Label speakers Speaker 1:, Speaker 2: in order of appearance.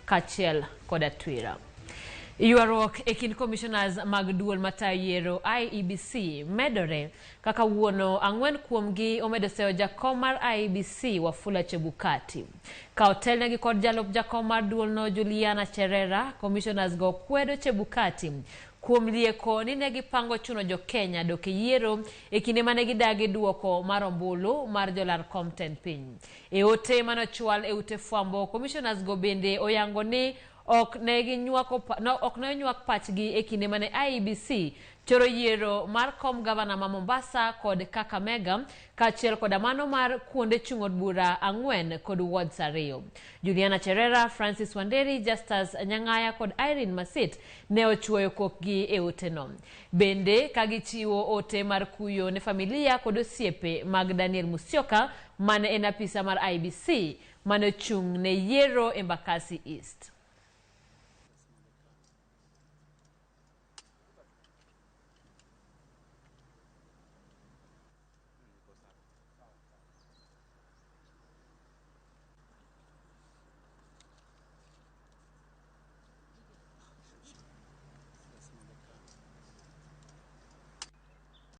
Speaker 1: kachiel koda twira. Ywaruok e kind komishonas mag duol matayo yiero IEBC medore kaka wuono ang'wen kuomgi omedo seyo jakom mar IEBC Wafula Chebukati. Ka otelnegi kod jalup jakom mar duolno Juliana Cherera, komishonas go kwedo Chebukati kuom lieko ni negi pango chuno jo Kenya dok e yiero e kinde mane gidagi duoko mar ombulu mar jolar komten piny. E ote manochwal e ute fwambo, komishonas go bende oyango ni ok ne ginywak pachgi e kinde mane IEBC choro yiero mar kom gavana ma Mombasa kod Kakamega kaachiel koda mano mar kuonde chung' od bura ang'wen kod wards 2. Juliana Cherera, Francis Wanderi, Justus Nyang'aya kod Irene Masit ne ochuoyo kokgi e oteno. Bende kagichiwo ote mar kuyo ne familia kod osiepe mag Daniel Musyoka mane en apisa mar IEBC mane chung' ne yiero Embakasi East.